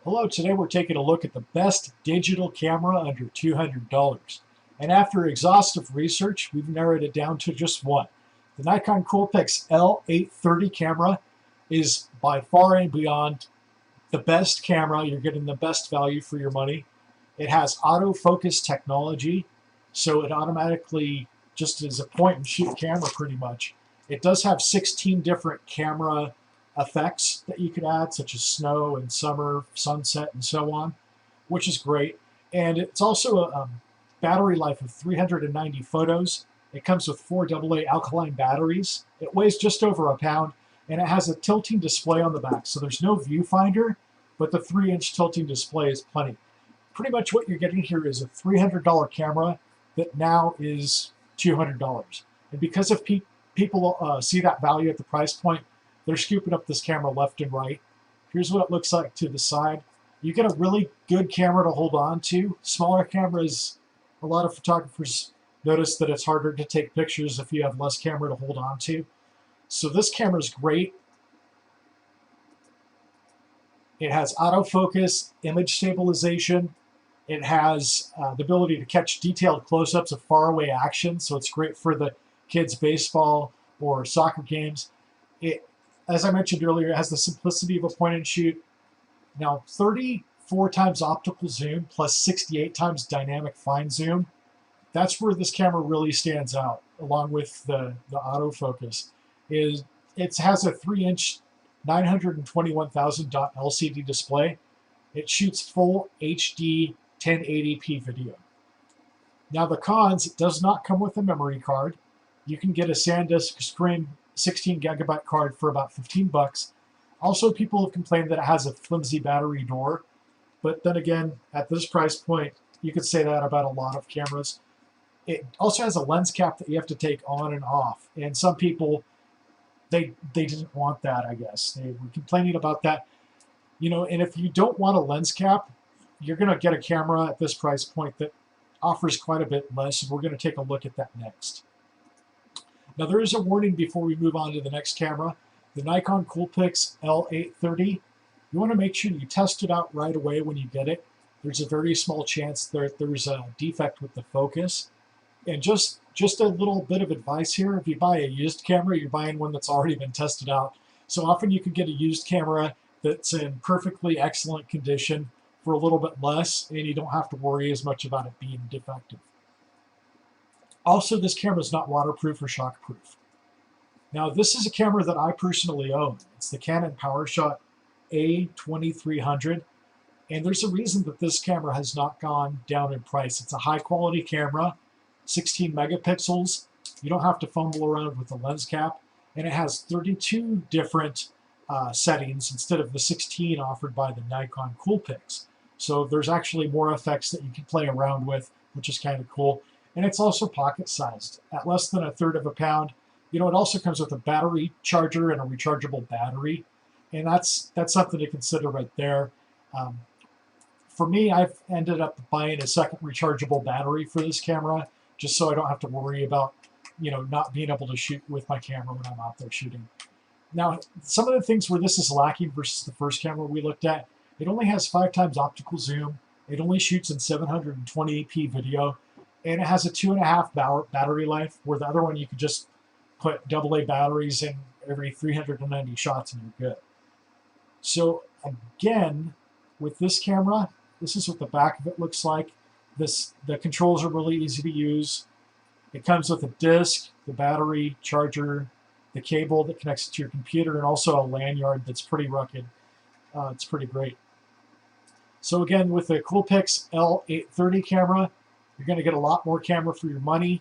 Hello, today we're taking a look at the best digital camera under $200. And after exhaustive research, we've narrowed it down to just one. The Nikon Coolpix L830 camera is by far and beyond the best camera. You're getting the best value for your money. It has autofocus technology, so it automatically just is a point and shoot camera pretty much. It does have 16 different camera effects that you could add, such as snow and summer, sunset, and so on, which is great. And it's also a battery life of 390 photos. It comes with 4 AA alkaline batteries. It weighs just over a pound, and it has a tilting display on the back. So there's no viewfinder, but the 3-inch tilting display is plenty. Pretty much what you're getting here is a $300 camera that now is $200. And because if people see that value at the price point, they're scooping up this camera left and right. Here's what it looks like to the side. You get a really good camera to hold on to. Smaller cameras, a lot of photographers notice that it's harder to take pictures if you have less camera to hold on to. So this camera is great. It has autofocus, image stabilization. It has the ability to catch detailed close-ups of faraway action, so it's great for the kids' baseball or soccer games. As I mentioned earlier, it has the simplicity of a point-and-shoot. Now, 34 times optical zoom plus 68 times dynamic fine zoom. That's where this camera really stands out, along with the autofocus. It has a 3-inch 921,000 dot LCD display. It shoots full HD 1080p video. Now the cons, it does not come with a memory card. You can get a SanDisk Screen 16 gigabyte card for about 15 bucks. Also, people have complained that it has a flimsy battery door, but then again, at this price point, you could say that about a lot of cameras. It also has a lens cap that you have to take on and off, and some people, they didn't want that, I guess. They were complaining about that. You know, and if you don't want a lens cap, you're going to get a camera at this price point that offers quite a bit less, and we're going to take a look at that next. Now there is a warning before we move on to the next camera. The Nikon Coolpix L830, you want to make sure you test it out right away when you get it. There's a very small chance there's a defect with the focus. And just a little bit of advice here, if you buy a used camera, you're buying one that's already been tested out. So often you can get a used camera that's in perfectly excellent condition for a little bit less, and you don't have to worry as much about it being defective. Also, this camera is not waterproof or shockproof. Now, this is a camera that I personally own. It's the Canon PowerShot A2300, and there's a reason that this camera has not gone down in price. It's a high-quality camera, 16 megapixels. You don't have to fumble around with the lens cap, and it has 32 different settings instead of the 16 offered by the Nikon Coolpix. So there's actually more effects that you can play around with, which is kind of cool. And it's also pocket-sized, at less than 1/3 of a pound. You know, it also comes with a battery charger and a rechargeable battery, and that's something to consider right there. For me, I've ended up buying a second rechargeable battery for this camera, just so I don't have to worry about, you know, not being able to shoot with my camera when I'm out there shooting. Now, some of the things where this is lacking versus the first camera we looked at, it only has 5 times optical zoom. It only shoots in 720p video. And it has a 2.5 battery life, where the other one you could just put AA batteries in every 390 shots and you're good. So again, with this camera, this is what the back of it looks like. The controls are really easy to use. It comes with a disc, the battery, charger, the cable that connects to your computer, and also a lanyard that's pretty rugged. It's pretty great. So again, with the Coolpix L830 camera, you're going to get a lot more camera for your money.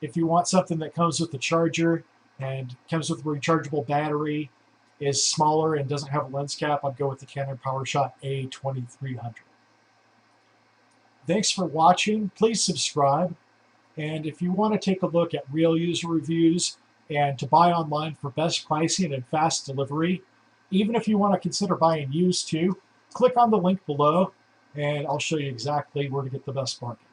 If you want something that comes with the charger and comes with a rechargeable battery, is smaller and doesn't have a lens cap, I'd go with the Canon PowerShot A2300. Thanks for watching. Please subscribe. And if you want to take a look at real user reviews and to buy online for best pricing and fast delivery, even if you want to consider buying used too, click on the link below and I'll show you exactly where to get the best bargain.